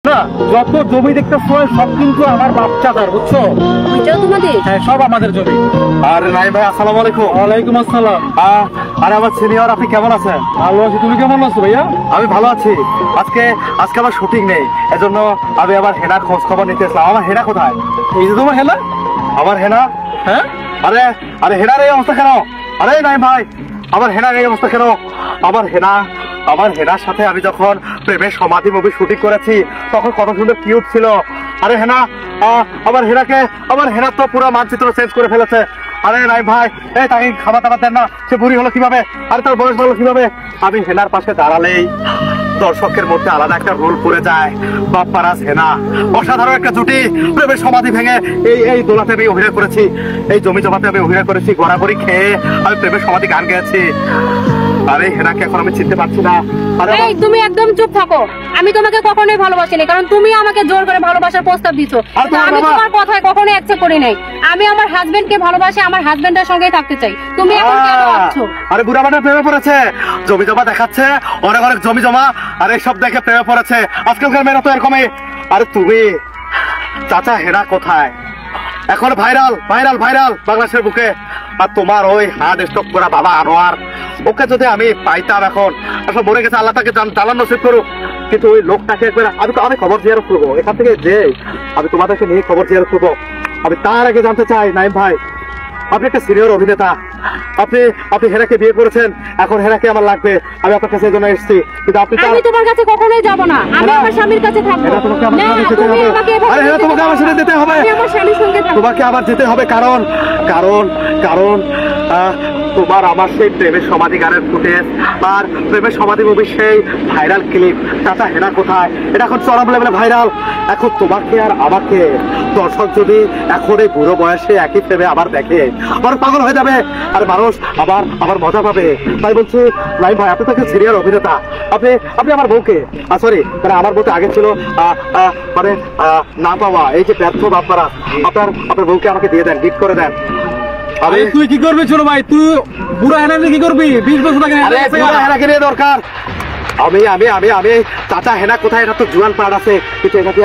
না, যত জমি দেখতেছো সব কিন্তু আমার বাচ্চাদার, বুঝছো? ওইটাও তোমাদের? হ্যাঁ, সব আমাদের জমি। আরে নাই ভাই, আসসালামু আলাইকুম। ওয়ালাইকুম আসসালাম। আরে আমার সিনিয়র, আপনি কেমন আছেন? ভালো আছি, তুমি কেমন আছো ভাইয়া? আমি ভালো আছি। আজকে আমার শুটিং নেই, এজন্য আমি আবার হেনার খোঁজ খবর নিতে এসলাম। আমার হেনা কোথায়? এই যে তোমার হেনা। আমার হেনা? হ্যাঁ, আরে আরে হেনার এই অবস্থা কেন? আরে নাই ভাই, আমার হেনার এই অবস্থা কেন? আমার হেনার সাথে আমি যখন প্রেমের সমাধি মুভি শুটিং করেছি তখন কত সুন্দর কিউট ছিল। আরে হেনা, আমার হেনা তো পুরো মানচিত্র চেঞ্জ করে ফেলেছে। আরে নাই ভাই, এই তাকে খাবার দাবার দেন না, সে বুড়ি হলো কিভাবে? আরে তার বয়স হলো কিভাবে? আমি হেনার পাশে দাঁড়ালেই দর্শকের মধ্যে আলাদা একটা রোল পড়ে যায়। বাপ্পারাজ হেনা, অসাধারণ একটা জুটি। প্রেমের সমাধি ভেঙে এই দোলাতে আমি অভিনয় করেছি, এই জমি জমাতে আমি অভিনয় করেছি, গড়াগড়ি খেয়ে আমি প্রেমের সমাধি গান গেয়েছি। আরে হেনাকে এখন আমি চিনতে পারছি না। এই তুমি একদম চুপ থাকো। আমি তোমাকে কখনোই ভালোবাসিনি, কারণ তুমি আমাকে জোর করে ভালোবাসার প্রস্তাব দিছো। আমি তোমার কথায় কখনোই অ্যাকসেপ্ট করি নাই। আমি আমার হাজবেন্ডকে ভালোবাসি, আমার হাজবেন্ডের সঙ্গেই থাকতে চাই। তুমি এখন কেন ভাবছো? আরে বুড়া বাটা প্রেমে পড়েছে, জমি জমা দেখাচ্ছে, অনেক অনেক জমি জমা, আর সব দেখে প্রেমে পড়েছে। আজকালকার মেয়েরা তো এরকমই। আরে তুমি, চাচা হেনা কোথায়? এখন ভাইরাল ভাইরাল ভাইরাল বাংলাদেশের বুকে। আর তোমার ওই হার্ট স্ট্রোক করা বাবা আনোয়ার, ওকে যদি আমি পাইতাম এখন, আসলে মরে গেছে, আল্লাহ তাকে জানার নসিব করুক। কিন্তু ওই লোকটাকে একবার আমি খবর জিয়ারত করবো এখান থেকে, যে আমি তোমাদেরকে নিয়ে খবর জিয়ারত করবো। আমি তার আগে জানতে চাই, নাইম ভাই, আপনি একটা সিনিয়র অভিনেতা, আপনি হেনাকে বিয়ে করেছেন, এখন হেনাকে আমার লাগবে, আমি আপনার কাছে জন্য এসেছি। কিন্তু আপনি আমি তোমার কাছে কখনোই যাব না, আমি আমার স্বামীর কাছে থাকবো। হেনা, তোমাকে আমার সাথে যেতে হবে। আরে হেনা, তোমাকে আমার সাথে যেতে হবে। আমি আমার স্বামীর সঙ্গে থাকবো। তোমাকে আবার যেতে হবে, কারণ কারণ কারণ তোমার আমার সেই প্রেমের সমাধি গানের ফুটেজ আর প্রেমের সমাধি মুভির সেই ভাইরাল ক্লিপ, চাচা হেনা কোথায়, এটা এখন চরম লেভেলে ভাইরাল। এখন তোমাকে আর আমাকে দর্শক যদি এখন এই বুড়ো বয়সে একই প্রেমে আবার দেখে, মানুষ পাগল হয়ে যাবে, আর মানুষ আবার মজা পাবে। তাই বলছি, নাই ভাই, আপনি তো একটা সিরিয়াল অভিনেতা, আপনি আমার বউকে, সরি মানে আমার বউকে আগে ছিল মানে না পাওয়া, এই যে ব্যর্থ বাপ্পারা, আপনার বউকে আমাকে দিয়ে দেন, গিফট করে দেন। আরে তুই কি করবি ছোট ভাই? তুই বুড়া হেনা কি করবি? 20 বছর আগে হেনাকে নিয়ে দরকার। আমি আমি আমি আমি চাচা হেনা কোথায়, এটা তো জুয়ান পার্ট আছে, কিন্তু এটাকে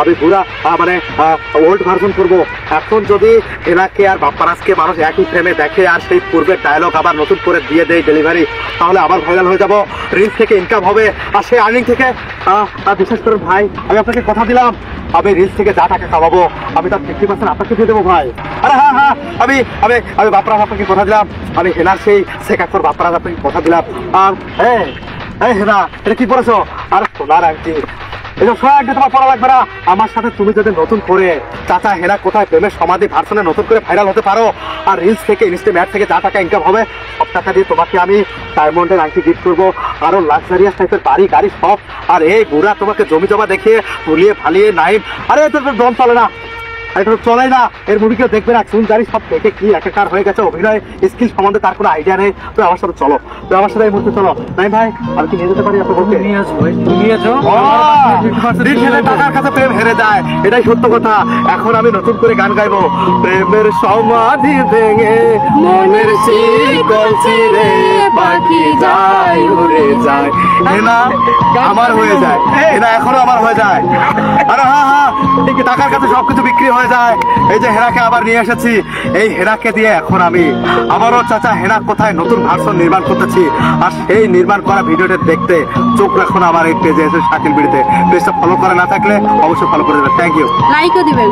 আমি বুড়া মানে ওল্ড ভার্সন করবো। এখন যদি হেনাকে আর বাপ্পারাজকে মানুষ একই ফ্রেমে দেখে আর সেই পূর্বের ডায়লগ আবার নতুন করে দিয়ে দেয় ডেলিভারি, তাহলে আবার ভাইরাল হয়ে যাবো, রিলস থেকে ইনকাম হবে, আর সেই আর্নিং থেকে বিশেষ করে ভাই আমি আপনাকে কথা দিলাম, আমি রিলস থেকে যা টাকা কামাবো আমি তার 50% আপনাকে দিয়ে দেবো ভাই। আরে হ্যাঁ, আমি আমি আমি বাপ্পারাজ আপনাকে কথা দিলাম, আমি হেনার সেই শেখার বাপ্পারাজ আপনাকে কথা দিলাম। আর এই হেনা, এটা কি পড়েছো? আর সোনার আংটি, এসব সোনার আংটি তোমার পড়া লাগবে না। আমার সাথে তুমি যদি নতুন করে চাচা হেনা কোথায় প্রেমের সমাধি ভার্সনে নতুন করে ভাইরাল হতে পারো, আর রিলস থেকে ইনস্টাগ্রাম থেকে যা টাকা ইনকাম হবে সব টাকা দিয়ে তোমাকে আমি ডায়মন্ডের আংটি গিফট করবো, আরো লাক্সারিয়াস টাইপের বাড়ি গাড়ি সব। আর এই বুড়া তোমাকে জমি জমা দেখিয়ে তুলিয়ে ফালিয়ে নাইম, আরে তোর দম চলে না, এটা চলে না, এর মুভি কেউ দেখবে না, শুন জানি সব দেখে কি একাকার হয়ে গেছে, অভিনয় স্কিল সম্বন্ধে তার কোনো আইডিয়া নেই। তো আমার সাথে চলো, তো আমার সাথে এই মুহূর্তে চলো। নাই ভাই, আমি কি নিয়ে যেতে পারি আপনার বউকে? নিয়ে আসো ভাই, নিয়ে যাও। টাকার কাছে প্রেম হেরে যায়, এটাই সত্য কথা। এখন আমি নতুন করে গান গাইবো, প্রেমের সমাধি ভেঙে মনের শিকল ছিঁড়ে পাখি যায় উড়ে যায়, হেনা আমার হয়ে যায়, হেনা এখনো আমার হয়ে যায়। আরে হ্যাঁ, টাকার কাছে সবকিছু বিক্রি হয়ে যায়। এই যে হেনাকে আবার নিয়ে এসেছি, এই হেনাকে দিয়ে এখন আমি আবারও চাচা হেনা কোথায় নতুন ভার্সন নির্মাণ করতেছি। আর সেই নির্মাণ করা ভিডিওটা দেখতে চোখ রাখুন আমার এই পেজে এসে শাকিল বিড়িতে। পেজটা ফলো করে না থাকলে অবশ্যই ফলো করে দেবেন। থ্যাংক ইউ, লাইকও দিবেন।